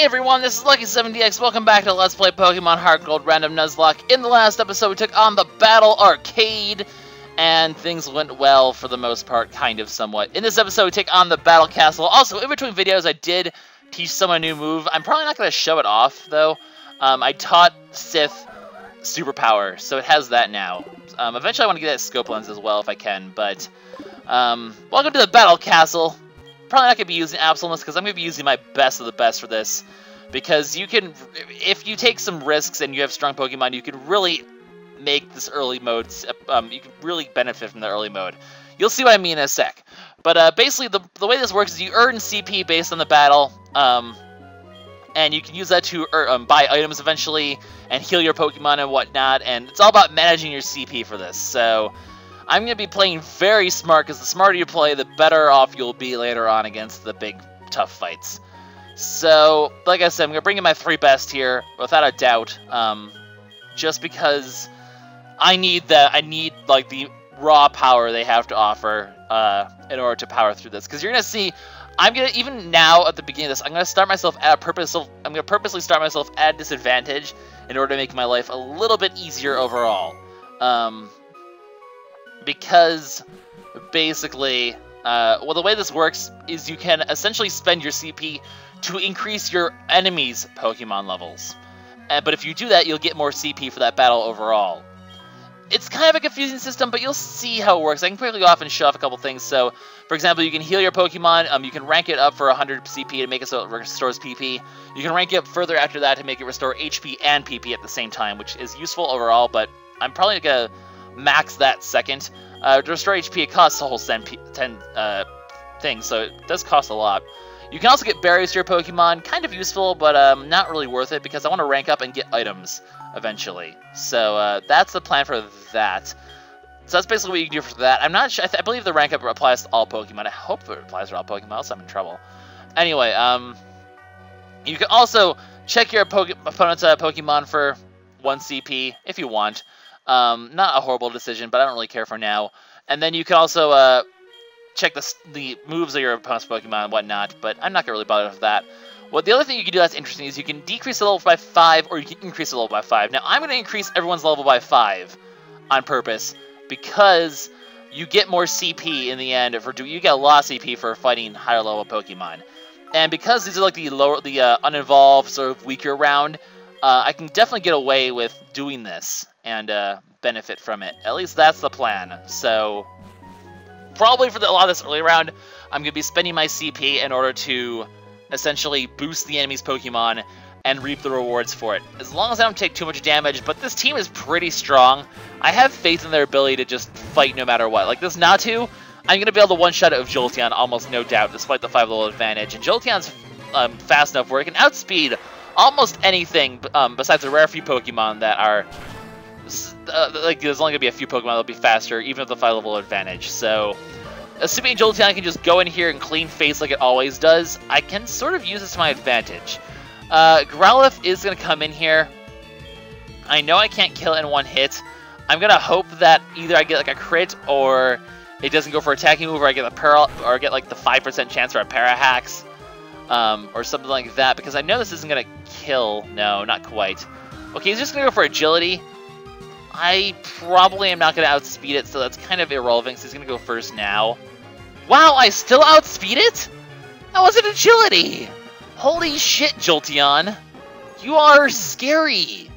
Hey everyone, this is LuckySevenDX. Welcome back to Let's Play Pokemon HeartGold Random Nuzlocke. In the last episode, we took on the Battle Arcade, and things went well for the most part, kind of, somewhat. In this episode, we take on the Battle Castle. Also, in between videos, I did teach someone a new move. I'm probably not going to show it off, though. I taught Sith Superpower, so it has that now. Eventually, I want to get that Scope Lens as well, if I can, but... welcome to the Battle Castle. Probably not going to be using Absoleness, because I'm going to be using my best of the best for this. Because you can, if you take some risks and you have strong Pokemon, you can really make this early mode, you can really benefit from the early mode. You'll see what I mean in a sec. But basically, the way this works is you earn CP based on the battle, and you can use that to buy items eventually, and heal your Pokemon and whatnot, and it's all about managing your CP for this, so... I'm going to be playing very smart, because the smarter you play, the better off you'll be later on against the big, tough fights. So, like I said, I'm going to bring in my 3 best here, without a doubt, just because I need like, the raw power they have to offer in order to power through this. Because you're going to see, I'm going to, even now at the beginning of this, I'm going to start myself at I'm going to purposely start myself at a disadvantage in order to make my life a little bit easier overall. Because, basically, well, the way this works is you can essentially spend your CP to increase your enemy's Pokemon levels. But if you do that, you'll get more CP for that battle overall. It's kind of a confusing system, but you'll see how it works. I can quickly go off and show off a couple things. So, for example, you can heal your Pokemon. You can rank it up for 100 CP to make it so it restores PP. You can rank it up further after that to make it restore HP and PP at the same time, which is useful overall, but I'm probably going to max that second. To restore HP, it costs a whole 10 things, so it does cost a lot. You can also get berries to your Pokemon, kind of useful, but not really worth it, because I want to rank up and get items eventually. So that's the plan for that. So that's basically what you can do for that. I'm not sure, I believe the rank up applies to all Pokemon. I hope it applies to all Pokemon, else I'm in trouble. Anyway, you can also check your opponent's Pokemon for 1 CP, if you want. Not a horrible decision, but I don't really care for now. And then you can also check the moves of your opponent's Pokemon and whatnot, but I'm not going to really bother with that. Well, the other thing you can do that's interesting is you can decrease the level by 5, or you can increase the level by 5. Now, I'm going to increase everyone's level by 5 on purpose, because you get more CP in the end. You get a lot of CP for fighting higher level Pokemon. And because these are like the uninvolved, sort of weaker round, I can definitely get away with doing this and benefit from it. At least that's the plan. So, probably for a lot of this early round, I'm going to be spending my CP in order to essentially boost the enemy's Pokemon and reap the rewards for it. As long as I don't take too much damage, but this team is pretty strong. I have faith in their ability to just fight no matter what. Like this Natu, I'm going to be able to one-shot it with Jolteon almost no doubt, despite the 5-level advantage. And Jolteon's fast enough where it can outspeed almost anything besides a rare few Pokemon that are... like, there's only going to be a few Pokemon that'll be faster, even with the 5-level advantage. So, assuming Jolteon can just go in here and clean face like it always does, I can sort of use this to my advantage. Growlithe is going to come in here. I know I can't kill it in one hit. I'm going to hope that either I get like a crit, or it doesn't go for attacking move, or I get or I get like the 5% chance for a Parahax, or something like that, because I know this isn't going to kill. No, not quite. Okay, he's just going to go for agility. I probably am not going to outspeed it, so that's kind of irrelevant, so he's going to go first now. Wow, I still outspeed it? That was an agility! Holy shit, Jolteon. You are scary.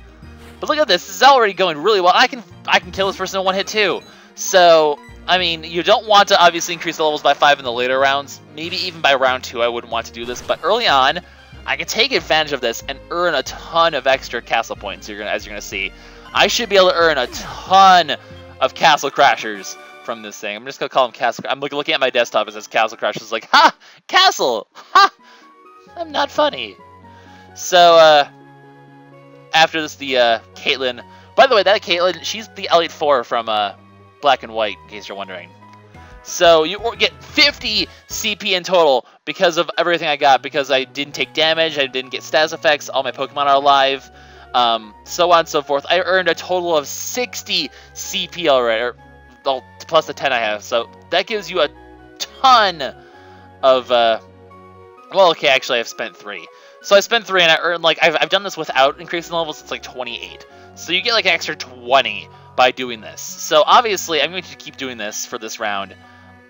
But look at this, this is already going really well. I can kill this person in one hit too. So, I mean, you don't want to obviously increase the levels by 5 in the later rounds. Maybe even by round 2 I wouldn't want to do this, but early on, I can take advantage of this and earn a ton of extra castle points, as you're going to see. I should be able to earn a ton of Castle Crashers from this thing. I'm just going to call them Castle... I'm looking at my desktop, it says Castle Crashers. Like, ha! Castle! Ha! I'm not funny. So, after this, the Caitlyn... By the way, that Caitlyn, she's the Elite Four from Black and White, in case you're wondering. So, you get 50 CP in total because of everything I got. Because I didn't take damage, I didn't get status effects, all my Pokemon are alive... so on and so forth. I earned a total of 60 CP already, plus the 10 I have. So that gives you a ton of, well, okay, actually I've spent 3. So I spent 3 and I earned, like, I've done this without increasing the levels, it's like 28. So you get like an extra 20 by doing this. So obviously I'm going to keep doing this for this round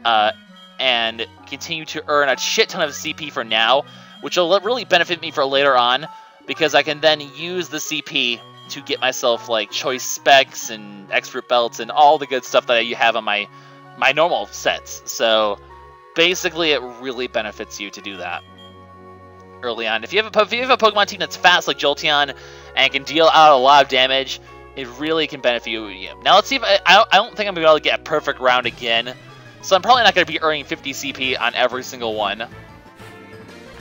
and continue to earn a shit ton of CP for now, which will really benefit me for later on, because I can then use the CP to get myself like choice specs and expert belts and all the good stuff that you have on my normal sets. So basically it really benefits you to do that early on. If you have a Pokemon team that's fast like Jolteon and can deal out a lot of damage, it really can benefit you. Now let's see if I don't think I'm going to be able to get a perfect round again, so I'm probably not going to be earning 50 CP on every single one.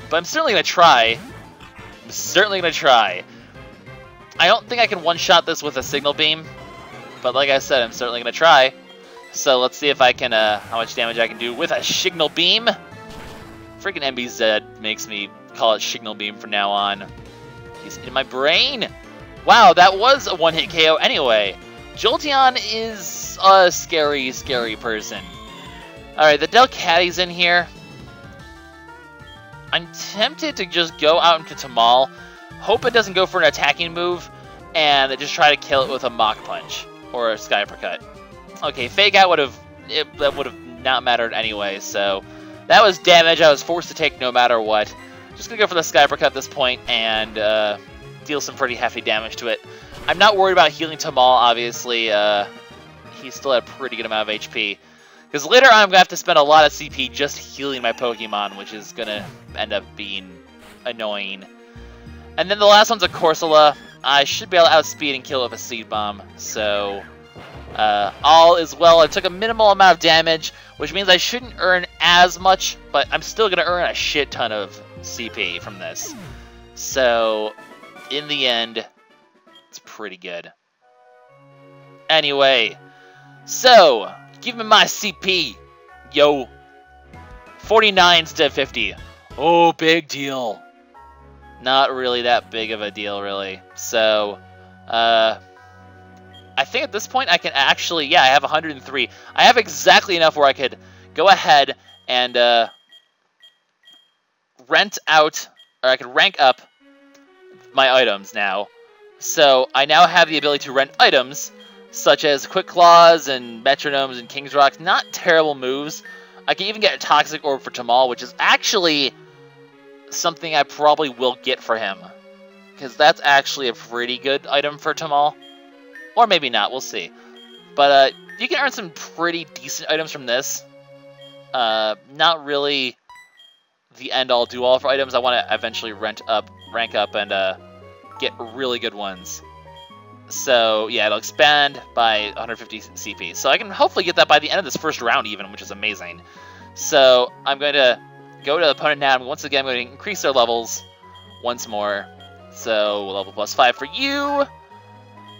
But I'm certainly going to try. I'm certainly going to try. I don't think I can one-shot this with a Signal Beam, but like I said, I'm certainly going to try. So let's see if I can, how much damage I can do with a Signal Beam. Freaking MBZ makes me call it Signal Beam from now on. He's in my brain. Wow, that was a one-hit KO anyway. Jolteon is a scary, scary person. Alright, the Delcatty's in here. I'm tempted to just go out into Tamal, hope it doesn't go for an attacking move, and just try to kill it with a Mach Punch or a Sky Uppercut. Okay, Fake Out that would have not mattered anyway, so that was damage I was forced to take no matter what. Just gonna go for the Sky Uppercut at this point and deal some pretty hefty damage to it. I'm not worried about healing Tamal, obviously. He's still at a pretty good amount of HP. Because later on I'm going to have to spend a lot of CP just healing my Pokemon, which is going to end up being annoying. And then the last one's a Corsola. I should be able to outspeed and kill it with a Seed Bomb. So, all is well. I took a minimal amount of damage, which means I shouldn't earn as much, but I'm still going to earn a shit ton of CP from this. So, in the end, it's pretty good. Anyway, so give me my CP, yo. 49 instead of 50. Oh, big deal. Not really that big of a deal, really. So, I think at this point I can actually, yeah, I have 103. I have exactly enough where I could go ahead and rent out, or I could rank up my items now. So I now have the ability to rent items such as Quick Claws and Metronomes and King's Rocks. Not terrible moves. I can even get a Toxic Orb for Tamal, which is actually something I probably will get for him, because that's actually a pretty good item for Tamal. Or maybe not, we'll see. But you can earn some pretty decent items from this. Not really the end-all, do-all for items. I want to eventually rank up, and get really good ones. So, yeah, it'll expand by 150 CP. So I can hopefully get that by the end of this first round even, which is amazing. So I'm going to go to the opponent now, and once again I'm going to increase their levels once more. So level plus 5 for you,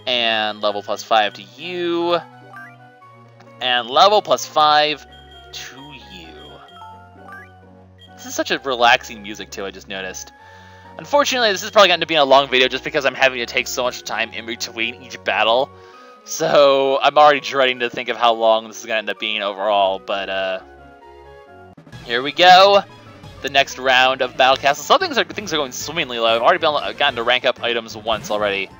and level plus 5 to you, and level plus 5 to you. This is such a relaxing music too, I just noticed. Unfortunately, this is probably going to be a long video just because I'm having to take so much time in between each battle. So I'm already dreading to think of how long this is going to end up being overall. But here we go. The next round of Battle Castle. Some things are going swimmingly low. I've already gotten to rank up items once already.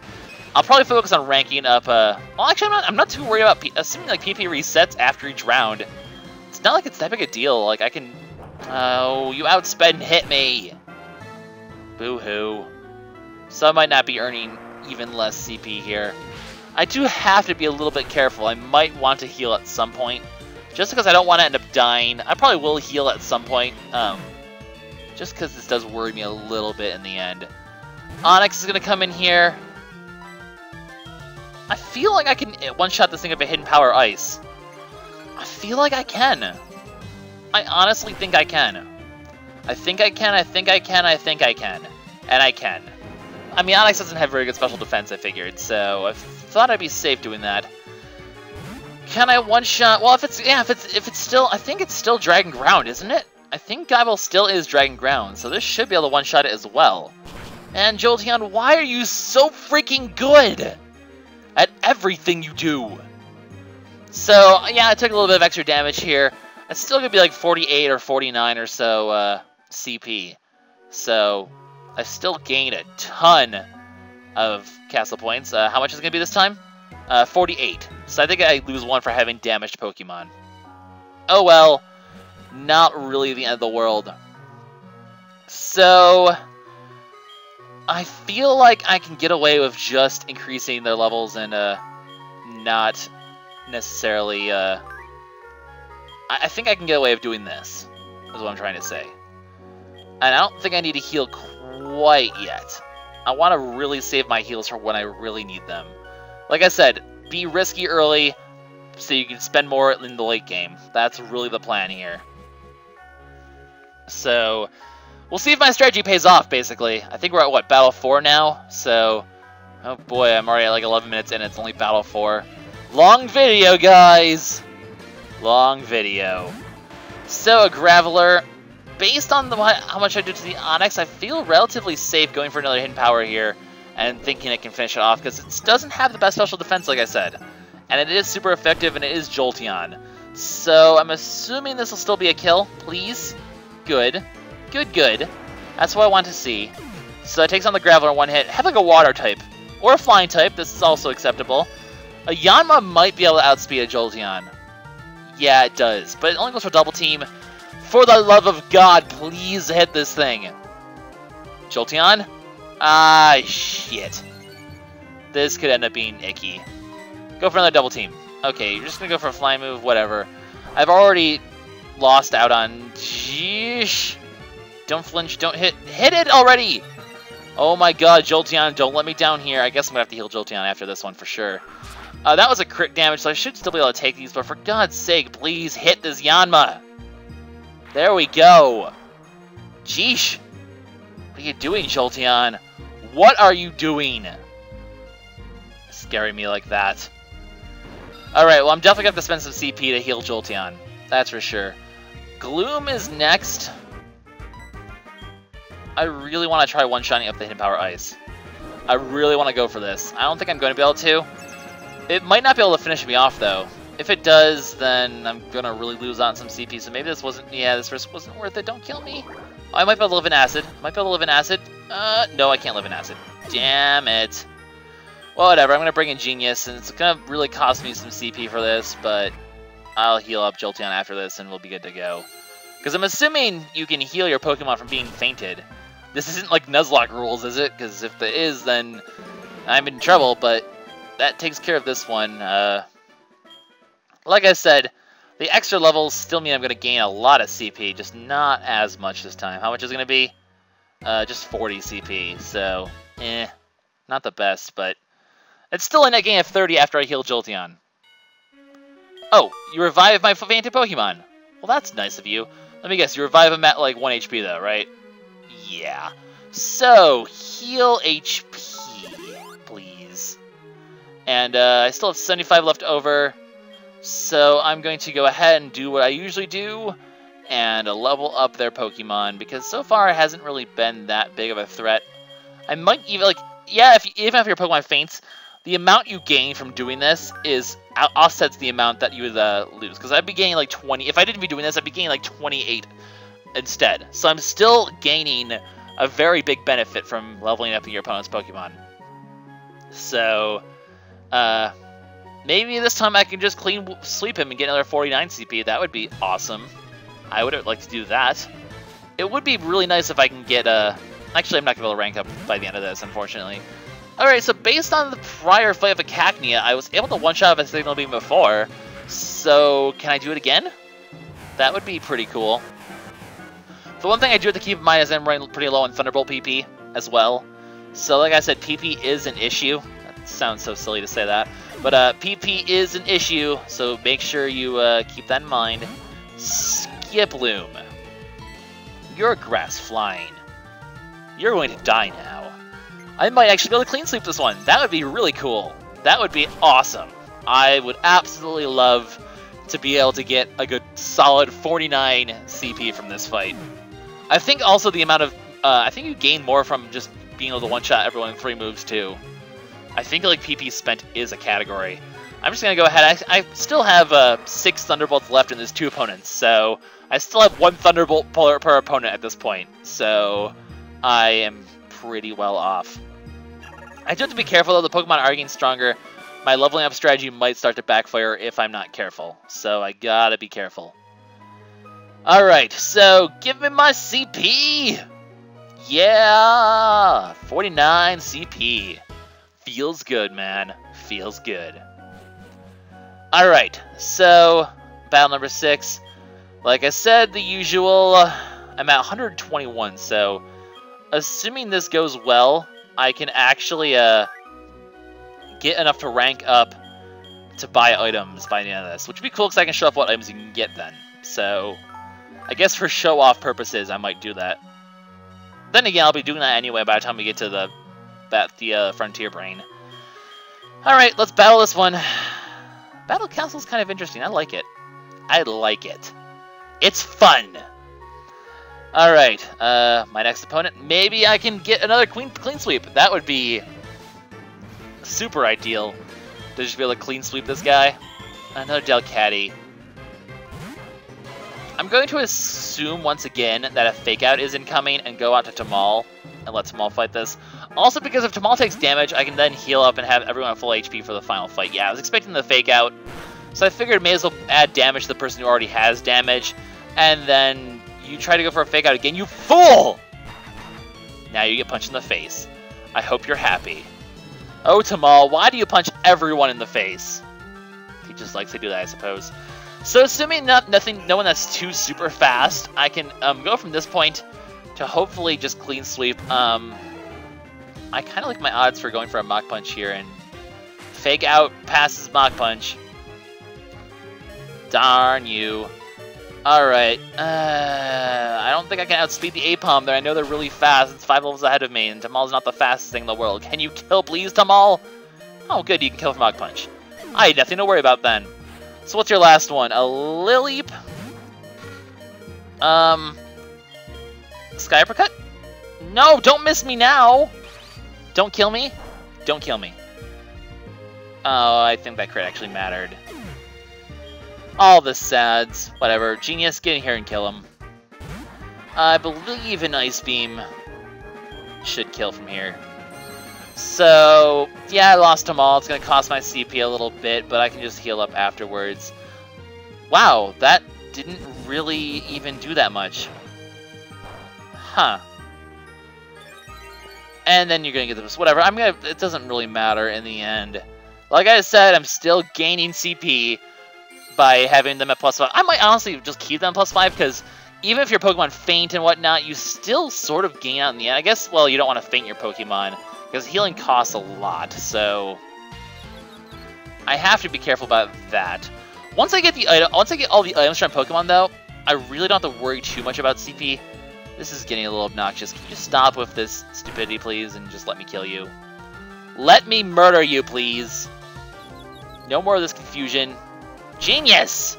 I'll probably focus on ranking up. Well, actually, I'm not too worried about assuming like PP resets after each round. It's not like it's that big a deal. Like I can. Oh, you outsped and hit me. Boo-hoo. So I might not be earning even less CP here. I do have to be a little bit careful. I might want to heal at some point, just because I don't want to end up dying. I probably will heal at some point, just because this does worry me a little bit in the end. Onyx is going to come in here. I feel like I can one-shot this thing with a Hidden Power Ice. I feel like I can. I honestly think I can. I think I can, I think I can, I think I can. And I can. I mean, Onyx doesn't have very good special defense, I figured, so I thought I'd be safe doing that. Can I one-shot? Well, if it's still, I think it's still Dragon Ground, isn't it? I think Guyble still is Dragon Ground, so this should be able to one-shot it as well. And Jolteon, why are you so freaking good at everything you do? So, yeah, I took a little bit of extra damage here. It's still going to be like 48 or 49 or so CP. So, I still gain a ton of castle points. How much is it going to be this time? 48. So I think I lose 1 for having damaged Pokemon. Oh well, not really the end of the world. So I feel like I can get away with just increasing their levels and not necessarily... I think I can get away with doing this, is what I'm trying to say. And I don't think I need to heal quite yet. I want to really save my heals for when I really need them. Like I said, be risky early so you can spend more in the late game. That's really the plan here. So, we'll see if my strategy pays off, basically. I think we're at, what, Battle 4 now? So, oh boy, I'm already at like 11 minutes in, it's only Battle 4. Long video, guys! Long video. So, a Graveler, based on how much I did to the Onix, I feel relatively safe going for another hidden power here and thinking I can finish it off, because it doesn't have the best special defense, like I said. And it is super effective, and it is Jolteon. So, I'm assuming this will still be a kill, please. Good. Good. That's what I want to see. So it takes on the Graveler in one hit. Have like a water type. Or a flying type. This is also acceptable. A Yanma might be able to outspeed a Jolteon. Yeah, it does. But it only goes for double team. For the love of God, please hit this thing. Jolteon? Ah, shit. This could end up being icky. Go for another double team. Okay, you're just going to go for a flying move, whatever. I've already lost out on... Sheesh. Don't flinch, don't hit. Hit it already! Oh my god, Jolteon, don't let me down here. I guess I'm going to have to heal Jolteon after this one for sure. That was a crit damage, so I should still be able to take these, but for God's sake, please hit this Yanma. There we go. Jeesh. What are you doing, Jolteon? What are you doing? Scaring me like that. Alright, well, I'm definitely going to have to spend some CP to heal Jolteon. That's for sure. Gloom is next. I really want to try one-shotting up the Hidden Power Ice. I really want to go for this. I don't think I'm going to be able to. It might not be able to finish me off, though. If it does, then I'm going to really lose on some CP, so maybe this wasn't... Yeah, this risk wasn't worth it. Don't kill me. Oh, I might be able to live in Acid. No, I can't live in Acid. Damn it. Well, whatever. I'm going to bring in Genius, and it's going to really cost me some CP for this, but I'll heal up Jolteon after this, and we'll be good to go. Because I'm assuming you can heal your Pokemon from being fainted. This isn't like Nuzlocke rules, is it? Because if it is, then I'm in trouble, but that takes care of this one. Like I said, the extra levels still mean I'm going to gain a lot of CP, just not as much this time. How much is it going to be? Just 40 CP, so, not the best, but it's still a net gain of 30 after I heal Jolteon. Oh, you revive my fainted Pokemon. Well, that's nice of you. Let me guess, you revive him at like 1 HP though, right? Yeah. So, heal HP, please. And I still have 75 left over. So I'm going to go ahead and do what I usually do and level up their Pokemon, because so far it hasn't really been that big of a threat. I might even, like, yeah, even if your Pokemon faints, the amount you gain from doing this is offsets the amount that you would lose. Because I'd be gaining like 20. If I didn't be doing this, I'd be gaining like 28 instead. So I'm still gaining a very big benefit from leveling up your opponent's Pokemon. So, maybe this time I can just clean sweep him and get another 49 CP. That would be awesome. I would like to do that. It would be really nice if I can get actually, I'm not going to be able to rank up by the end of this, unfortunately. Alright, so based on the prior fight of a Cacnea, I was able to one-shot a Signal Beam before. So, can I do it again? That would be pretty cool. The one thing I do have to keep in mind is I'm running pretty low on Thunderbolt PP as well. So, like I said, PP is an issue. That sounds so silly to say that. But PP is an issue, so make sure you keep that in mind. Skiploom. You're grass flying. You're going to die now. I might actually be able to clean sweep this one. That would be really cool. That would be awesome. I would absolutely love to be able to get a good solid 49 CP from this fight. I think also the amount of... I think you gain more from just being able to one-shot everyone in 3 moves too. I think like PP spent is a category. I'm just going to go ahead. I still have 6 Thunderbolts left in these 2 opponents, so I still have 1 Thunderbolt per opponent at this point. So I am pretty well off. I do have to be careful, though. The Pokemon are getting stronger. My leveling up strategy might start to backfire if I'm not careful. So I gotta be careful. Alright, so give me my CP! Yeah! 49 CP. Feels good, man. Feels good. Alright, so battle number 6. Like I said, the usual, I'm at 121, so assuming this goes well, I can actually get enough to rank up to buy items by the end of this, which would be cool because I can show off what items you can get then. So I guess for show-off purposes, I might do that. Then again, I'll be doing that anyway by the time we get to the Frontier Brain. Alright, let's battle this one. Battle Castle's kind of interesting. I like it. I like it. It's fun. Alright, my next opponent. Maybe I can get another clean sweep. That would be super ideal. To just be able to clean sweep this guy. Another Delcatty. I'm going to assume once again that a Fake Out is incoming and go out to Tamal and let Tamal fight this. Also, because if Tamal takes damage, I can then heal up and have everyone at full HP for the final fight. Yeah, I was expecting the Fake Out, so I figured may as well add damage to the person who already has damage, and then you try to go for a Fake Out again, you fool! Now you get punched in the face. I hope you're happy. Oh, Tamal, why do you punch everyone in the face? He just likes to do that, I suppose. So assuming no one that's too super fast, I can go from this point to hopefully just clean sweep. I kind of like my odds for going for a Mach Punch here, and Fake Out passes Mach Punch. Darn you. Alright, I don't think I can outspeed the Apom there. I know they're really fast. It's 5 levels ahead of me, and Tamal's not the fastest thing in the world. Can you kill, please, Tamal? Oh, good, you can kill with Mach Punch. I had nothing to worry about then. So what's your last one? A Lileep? Sky Uppercut? No, don't miss me now! Don't kill me? Don't kill me. Oh, I think that crit actually mattered. All the sads. Whatever. Genius, get in here and kill him. I believe an Ice Beam should kill from here. So, yeah, I lost them all. It's going to cost my CP a little bit, but I can just heal up afterwards. Wow, that didn't really even do that much. Huh. And then you're going to get this. Whatever, it doesn't really matter in the end. Like I said, I'm still gaining CP by having them at +5. I might honestly just keep them +5, because even if your Pokemon faint and whatnot, you still sort of gain out in the end. I guess, well, you don't want to faint your Pokemon, because healing costs a lot, so I have to be careful about that. Once I get all the items from Pokemon, though, I really don't have to worry too much about CP. This is getting a little obnoxious. Can you just stop with this stupidity, please, and just let me kill you? Let me murder you, please. No more of this confusion. Genius!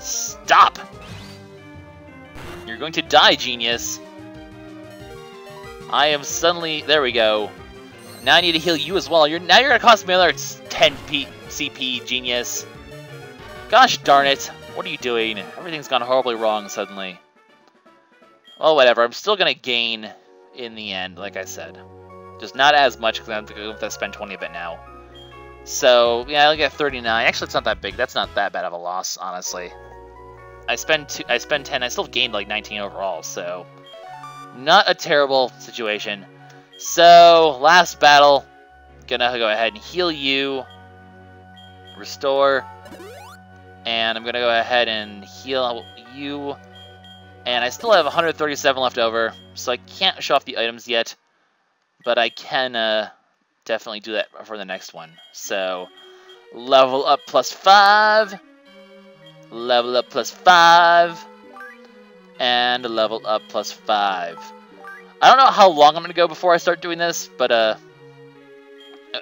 Stop! You're going to die, Genius. I am suddenly... There we go. Now I need to heal you as well. Now you're going to cost me another 10 CP, Genius. Gosh darn it. What are you doing? Everything's gone horribly wrong suddenly. Well, whatever. I'm still going to gain in the end, like I said. Just not as much, because I'm going to spend 20 of it now. So, yeah, I'll get 39. Actually, it's not that big. That's not that bad of a loss, honestly. I spend 10. I still gained like 19 overall, so not a terrible situation. So, last battle. Gonna go ahead and heal you. Restore. And I'm gonna go ahead and heal you. And I still have 137 left over, so I can't show off the items yet. But I can definitely do that for the next one. So, level up +5. Level up +5. And level up +5. I don't know how long I'm going to go before I start doing this, but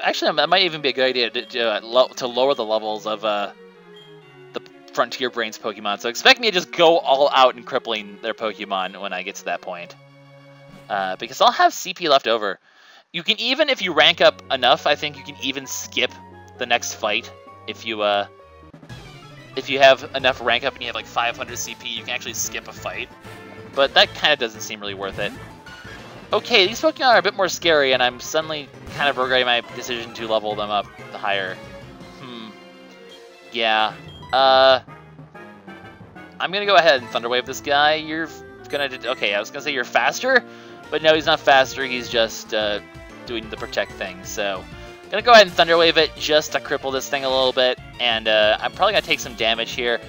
actually, that might even be a good idea to lower the levels of the Frontier Brains Pokemon. So expect me to just go all out and crippling their Pokemon when I get to that point. Because I'll have CP left over. You can even, if you rank up enough, I think you can even skip the next fight. If you have enough rank up and you have like 500 CP, you can actually skip a fight. But that kind of doesn't seem really worth it. Okay, these Pokemon are a bit more scary, and I'm suddenly kind of regretting my decision to level them up higher. Yeah. I'm gonna go ahead and Thunder Wave this guy. You're gonna... Okay, I was gonna say you're faster, but no, he's not faster. He's just doing the protect thing. So, I'm gonna go ahead and Thunder Wave it just to cripple this thing a little bit, and I'm probably gonna take some damage here.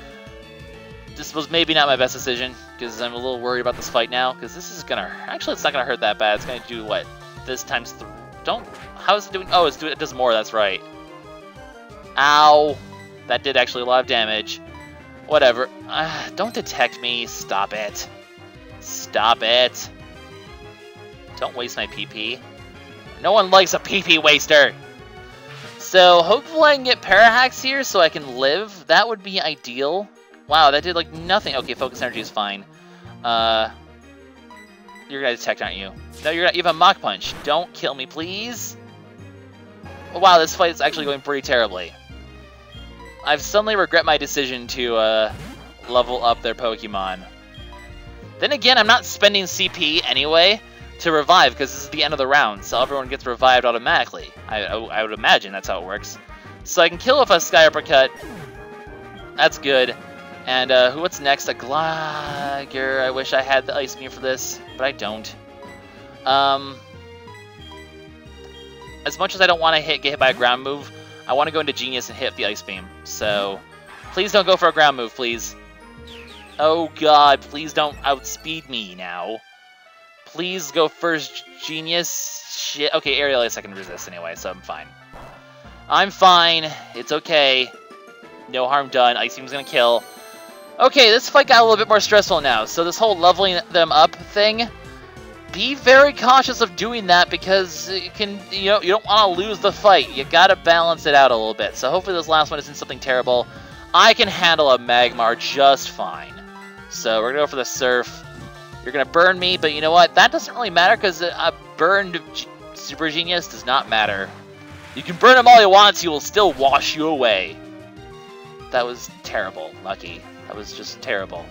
This was maybe not my best decision, because I'm a little worried about this fight now, because this is gonna... Actually, it's not gonna hurt that bad. It's gonna do, what, this times 3... Don't... How is it doing? Oh, it does more, that's right. Ow. That did actually a lot of damage. Whatever. Don't detect me. Stop it. Stop it. Don't waste my PP. No one likes a PP waster. So, hopefully I can get Parahacks here so I can live. That would be ideal. Wow, that did, like, nothing. Okay, Focus Energy is fine. You're gonna detect, aren't you? No, you have a Mach Punch. Don't kill me, please. Oh, wow, this fight is actually going pretty terribly. I've suddenly regret my decision to level up their Pokemon. Then again, I'm not spending CP anyway to revive, because this is the end of the round, so everyone gets revived automatically. I would imagine that's how it works. So I can kill with a Sky Uppercut. That's good. And what's next? A Gligar. I wish I had the Ice Beam for this, but I don't. As much as I don't want to get hit by a ground move, I want to go into Genius and hit the Ice Beam. So, please don't go for a ground move, please. Oh god, please don't outspeed me now. Please go first Genius. Shit. Okay, Aerial Ace I can resist anyway, so I'm fine. I'm fine. It's okay. No harm done. Ice Beam's gonna kill. Okay, this fight got a little bit more stressful now. So this whole leveling them up thing, be very cautious of doing that, because it can, you don't want to lose the fight. You gotta balance it out a little bit. So hopefully this last one isn't something terrible. I can handle a Magmar just fine. So we're gonna go for the Surf. You're gonna burn me, but you know what? That doesn't really matter, because a burned Super Genius does not matter. You can burn him all you want, he will still wash you away. That was terrible, Lucky. That was just terrible.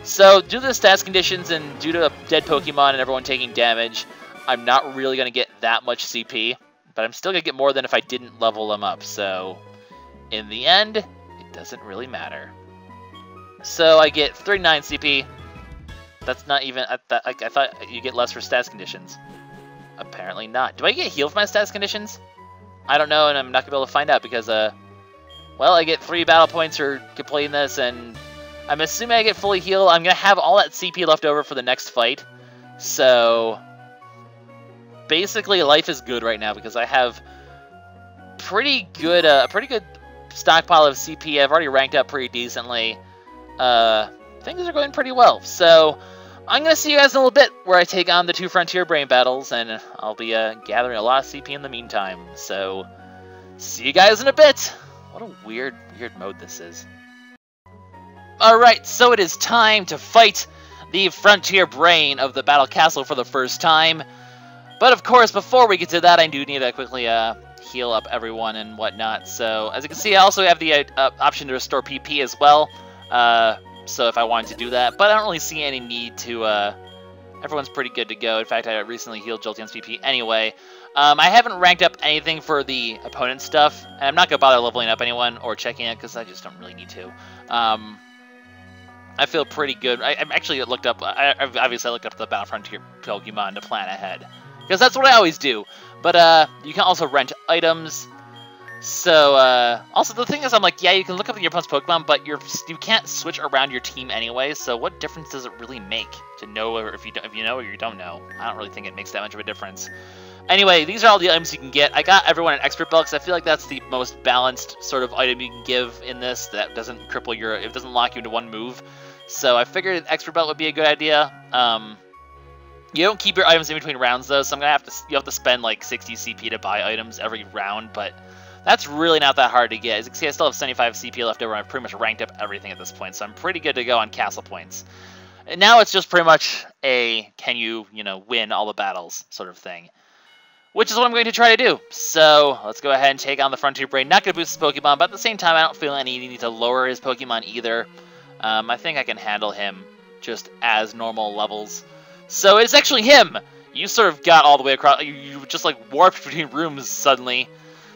So, due to the stats conditions and due to a dead Pokemon and everyone taking damage, I'm not really going to get that much CP, but I'm still going to get more than if I didn't level them up. So, in the end, it doesn't really matter. So, I get 39 CP. That's not even... I thought you get less for stats conditions. Apparently not. Do I get healed for my stats conditions? I don't know, and I'm not going to be able to find out because, well, I get 3 battle points for completing this, and I'm assuming I get fully healed. I'm going to have all that CP left over for the next fight. So, basically, life is good right now because I have a pretty good stockpile of CP. I've already ranked up pretty decently. Things are going pretty well. So, I'm going to see you guys in a little bit where I take on the 2 Frontier Brain battles, and I'll be gathering a lot of CP in the meantime. So, see you guys in a bit. What a weird mode this is. Alright, so it is time to fight the Frontier Brain of the Battle Castle for the first time. But of course, before we get to that, I do need to quickly heal up everyone and whatnot. So, as you can see, I also have the option to restore PP as well. So if I wanted to do that, but I don't really see any need to, everyone's pretty good to go. In fact, I recently healed Jolteon's PP anyway. I haven't ranked up anything for the opponent stuff, and I'm not going to bother leveling up anyone or checking it, because I just don't really need to. I feel pretty good. I've actually looked up, obviously I looked up the Battle Frontier Pokemon to plan ahead, because that's what I always do. But you can also rent items. So, also the thing is, I'm like, yeah, you can look up your opponent's Pokemon, but you can't switch around your team anyway, so what difference does it really make to know if you know or you don't know? I don't really think it makes that much of a difference. Anyway, these are all the items you can get. I got everyone an Expert Belt, because I feel like that's the most balanced sort of item you can give in this, that doesn't cripple it doesn't lock you into one move. So I figured Expert Belt would be a good idea. You don't keep your items in between rounds, though, so you have to spend like 60 CP to buy items every round, but that's really not that hard to get. As you can see, I still have 75 CP left over, and I've pretty much ranked up everything at this point, so I'm pretty good to go on castle points. And now it's just pretty much a can you win all the battles sort of thing, which is what I'm going to try to do. So let's go ahead and take on the Frontier Brain. Not going to boost his Pokemon, but at the same time, I don't feel any need to lower his Pokemon either. I think I can handle him just as normal levels. So it's actually him! You sort of got all the way across. You just like warped between rooms suddenly.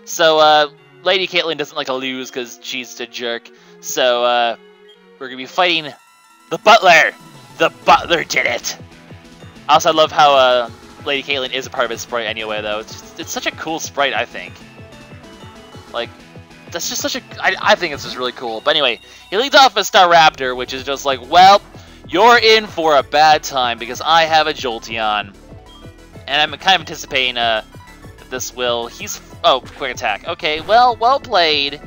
So Lady Caitlyn doesn't like to lose because she's a jerk. So we're gonna be fighting the Butler. The Butler did it. Also, I love how Lady Caitlyn is a part of his sprite anyway, though. It's such a cool sprite, I think. Like, that's just such a... I think it's just really cool. But anyway, he leads off with Staraptor, which is just like, well, you're in for a bad time because I have a Jolteon. And I'm kind of anticipating that this will... Oh, quick attack. Okay, well played.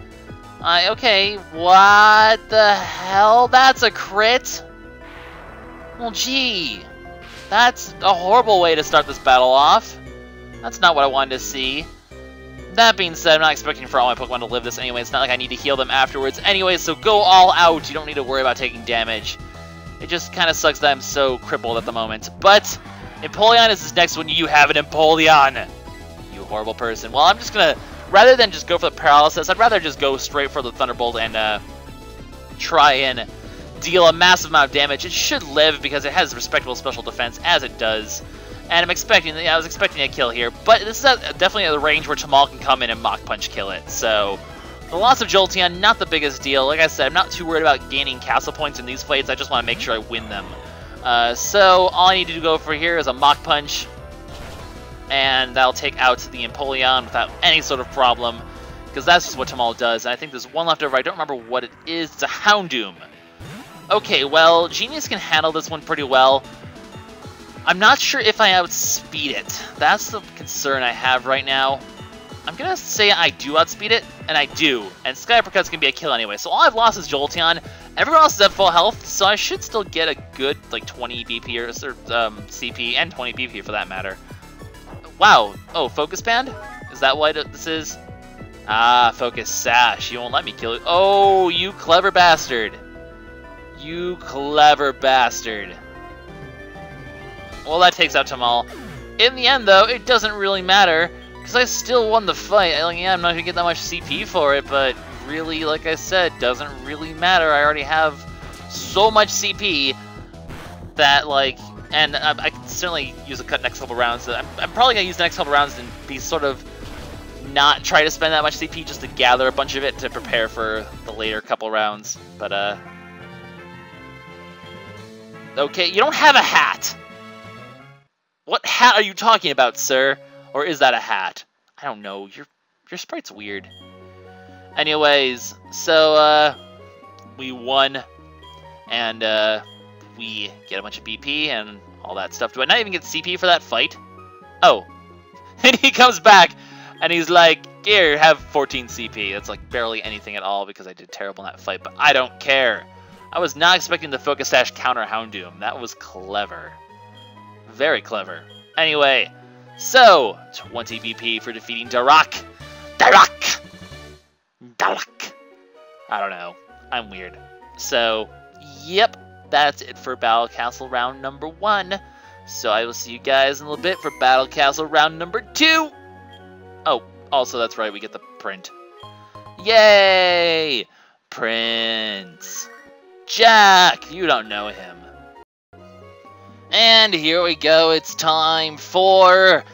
Okay, what the hell? That's a crit? Well, gee. That's a horrible way to start this battle off. That's not what I wanted to see. That being said, I'm not expecting for all my Pokemon to live this anyway. It's not like I need to heal them afterwards anyway, so go all out. You don't need to worry about taking damage. It just kind of sucks that I'm so crippled at the moment. But Empoleon is this next one. You have an Empoleon. You horrible person. Well, I'm just going to, rather than just go for the Paralysis, I'd rather just go straight for the Thunderbolt and try and deal a massive amount of damage. It should live because it has respectable special defense, as it does. And I was expecting a kill here, but this is definitely at the range where Tamal can come in and Mach Punch kill it. So the loss of Jolteon, not the biggest deal. Like I said, I'm not too worried about gaining castle points in these fights. I just want to make sure I win them. So all I need to go for here is a Mach Punch, and that'll take out the Empoleon without any sort of problem, because that's just what Tamal does. And I think there's one left over. I don't remember what it is. It's a Houndoom. Okay, well, Genius can handle this one pretty well. I'm not sure if I outspeed it. That's the concern I have right now. I'm going to say I do outspeed it, and I do. And Sky Uppercut's going to be a kill anyway. So all I've lost is Jolteon. Everyone else is at full health, so I should still get a good, like, 20 BP or CP, and 20 BP for that matter. Wow. Oh, Focus Band? Is that what this is? Ah, Focus Sash. You won't let me kill it. Oh, you clever bastard. You clever bastard. Well, that takes out Tamal. In the end, though, it doesn't really matter, because I still won the fight. Yeah, I'm not going to get that much CP for it, but really, like I said, doesn't really matter. I already have so much CP that, like, and I can certainly use a cut next couple rounds. I'm probably going to use the next couple rounds and be sort of not try to spend that much CP just to gather a bunch of it to prepare for the later couple rounds. But, okay, you don't have a hat! What hat are you talking about, sir? Or is that a hat? I don't know. Your sprite's weird. Anyways, so we won, and we get a bunch of BP and all that stuff. Do I not even get CP for that fight? Oh. And he comes back, and he's like, here, have 14 CP. That's like barely anything at all because I did terrible in that fight, but I don't care. I was not expecting the Focus Sash counter Houndoom. That was clever. Very clever. Anyway, so 20 BP for defeating Darak. Darak! Darak! I don't know. I'm weird. So, yep, that's it for Battle Castle round number 1. So I will see you guys in a little bit for Battle Castle round number 2. Oh, also that's right, we get the print. Yay! Prince. Jack! You don't know him. And here we go, it's time for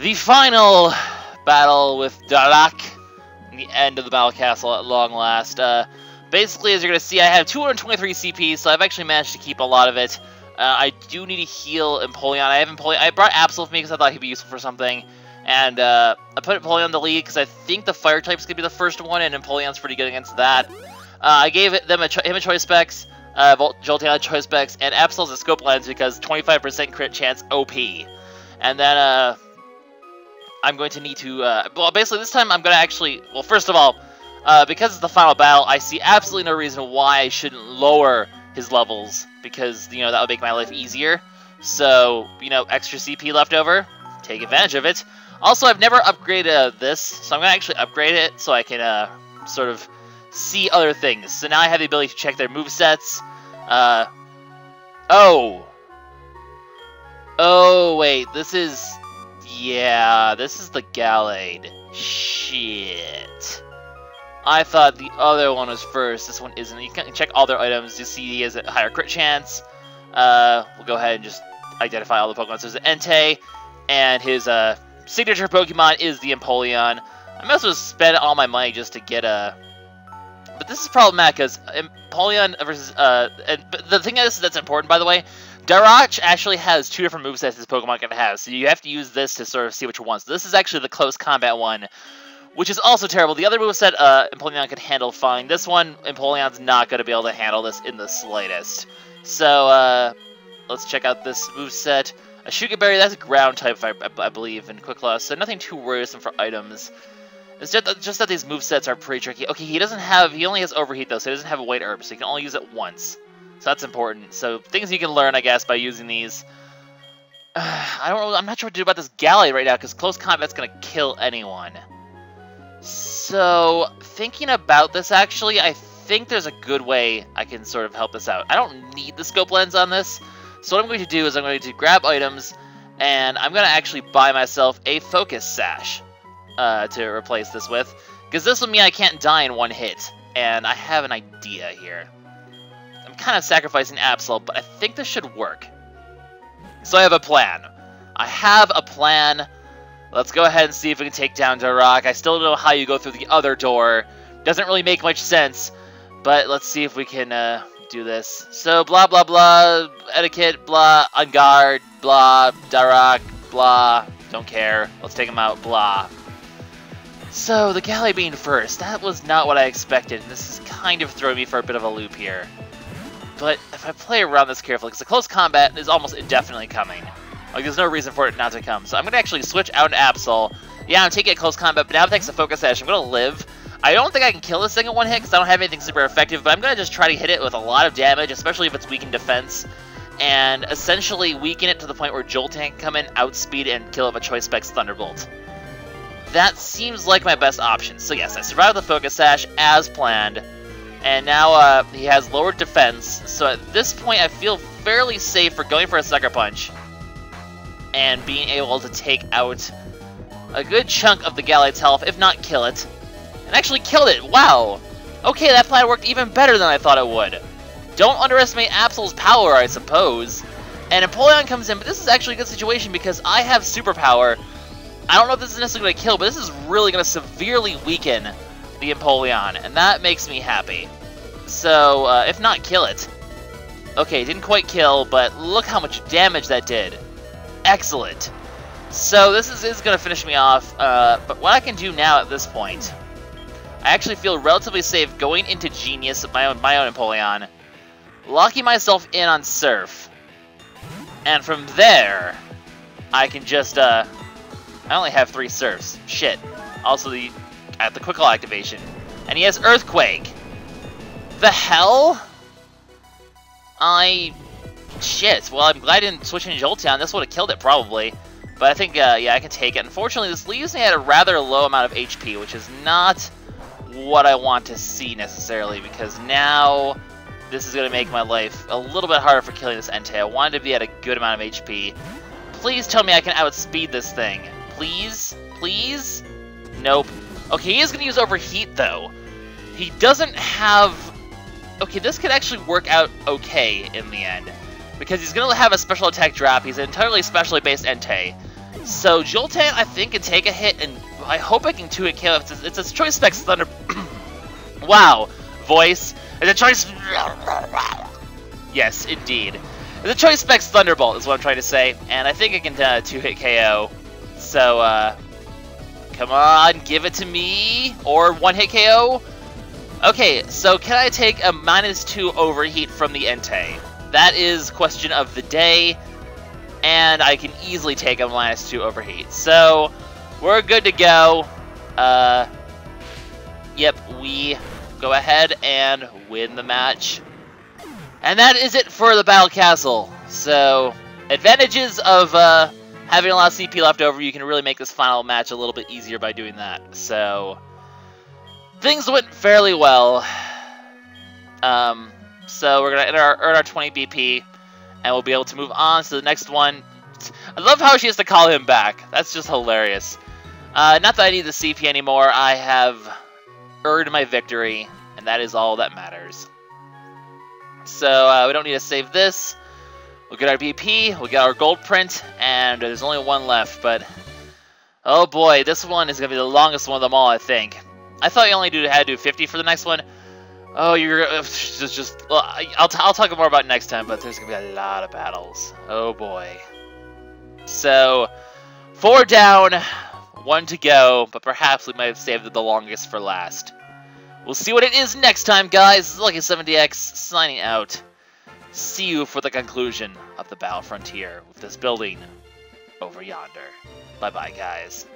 the final battle with Darak. The end of the Battle Castle at long last. Basically, as you're going to see, I have 223 CP, so I've actually managed to keep a lot of it. I do need to heal Empoleon. I brought Absol with me because I thought he'd be useful for something. And I put Empoleon in the lead because I think the Fire type's going to be the first one, and Empoleon's pretty good against that. I gave him a choice specs. Jolteon choice specs, and Absol's a scope lens because 25% crit chance OP. And then, I'm going to need to, well, basically this time I'm going to actually, well, first of all, because it's the final battle, I see absolutely no reason why I shouldn't lower his levels, because, you know, that would make my life easier. So, you know, extra CP left over, take advantage of it. Also, I've never upgraded this, so I'm going to actually upgrade it so I can, sort of see other things. So now I have the ability to check their movesets. Oh, wait, this is... Yeah, this is the Gallade. Shit. I thought the other one was first. This one isn't. You can check all their items to see he has a higher crit chance. We'll go ahead and just identify all the Pokemon. So there's Entei, and his signature Pokemon is the Empoleon. I might as well spend all my money just to get a... But this is problematic, because Empoleon versus... but the thing is that's important, by the way, Darach actually has 2 different movesets this Pokemon can have, so you have to use this to sort of see which one. So this is actually the close combat one, which is also terrible. The other moveset Empoleon could handle fine. This one, Empoleon's not going to be able to handle this in the slightest. So, let's check out this moveset. A Sugar Berry, that's a ground type, I believe, in Quick Loss, so nothing too worrisome for items. It's just that these movesets are pretty tricky. Okay, he only has Overheat, though, so he doesn't have a White Herb, so he can only use it once. So that's important. So, things you can learn, I guess, by using these. I don't know, I'm not sure what to do about this Gallade right now, because close combat's going to kill anyone. So, thinking about this, actually, I think there's a good way I can sort of help this out. I don't need the scope lens on this, so what I'm going to do is I'm going to grab items, and I'm going to actually buy myself a Focus Sash to replace this with, because this will mean I can't die in one hit, and I have an idea here. I'm kind of sacrificing Absol, but I think this should work. So I have a plan. Let's go ahead and see if we can take down Darach. I still don't know how you go through the other door. Doesn't really make much sense, but let's see if we can do this. So, blah, blah, blah, etiquette, blah, on guard, blah, Darach, blah, don't care. Let's take him out, blah. So, the Gallade being first, that was not what I expected. This is kind of throwing me for a bit of a loop here. But if I play around this carefully, because the close combat is almost indefinitely coming. Like, there's no reason for it not to come. So I'm going to actually switch out to Absol. Yeah, I'm taking a close combat, but now thanks to Focus Sash, I'm going to live. I don't think I can kill this thing in one hit, because I don't have anything super effective, but I'm going to just try to hit it with a lot of damage, especially if it's weak in defense, and essentially weaken it to the point where Jolteon can come in, outspeed, and kill it with a Choice Specs Thunderbolt. That seems like my best option. So yes, I survived the Focus Sash as planned. And now he has lowered defense, so at this point I feel fairly safe for going for a Sucker Punch and being able to take out a good chunk of the Gallade's health, if not kill it. And actually killed it! Wow! Okay, that plan worked even better than I thought it would. Don't underestimate Absol's power, I suppose. And Empoleon comes in, but this is actually a good situation because I have Superpower. I don't know if this is necessarily going to kill, but this is really going to severely weaken the Empoleon, and that makes me happy. So, if not, kill it. Okay, didn't quite kill, but look how much damage that did. Excellent. So this is going to finish me off, but what I can do now at this point, I actually feel relatively safe going into Genius, my own Empoleon, locking myself in on Surf, and from there, I can just, I only have 3 Surfs. Shit. Also, the Quick Claw activation. And he has Earthquake. The hell? Shit. Well, I'm glad I didn't switch into Jolteon. This would have killed it, probably. But I think, yeah, I can take it. Unfortunately, this leaves me at a rather low amount of HP, which is not what I want to see, necessarily, because now this is going to make my life a little bit harder for killing this Entei. I wanted to be at a good amount of HP. Please tell me I can outspeed this thing. Please? Please? Nope. Okay, he is going to use Overheat, though. He doesn't have... Okay, this could actually work out okay in the end, because he's going to have a special attack drop. He's an entirely specially based Entei. So Jolteon, I think, can take a hit, and I hope I can 2-hit KO. It's a Choice Specs Thunder... Wow. Voice. It's a Choice... Yes, indeed. It's a Choice Specs Thunderbolt is what I'm trying to say, and I think I can 2-hit KO. So, come on, give it to me, or 1-hit KO. Okay, so can I take a -2 Overheat from the Entei? That is question of the day, and I can easily take a -2 Overheat. So, we're good to go. Yep, we go ahead and win the match. And that is it for the Battle Castle. So, advantages of having a lot of CP left over, you can really make this final match a little bit easier by doing that. So, things went fairly well. So we're going to earn our 20 BP, and we'll be able to move on to the next one. I love how she has to call him back. That's just hilarious. Not that I need the CP anymore. I have earned my victory, and that is all that matters. So we don't need to save this. We'll get our BP, we'll get our gold print, and there's only one left, but oh boy, this one is going to be the longest one of them all, I think. I thought you only had to do 50 for the next one. Oh, you're just well, I'll talk more about it next time, but there's going to be a lot of battles. Oh boy. So, 4 down, 1 to go, but perhaps we might have saved the longest for last. We'll see what it is next time, guys. This is LuckySevenDX signing out. See you for the conclusion of the Battle Frontier with this building over yonder. Bye-bye, guys.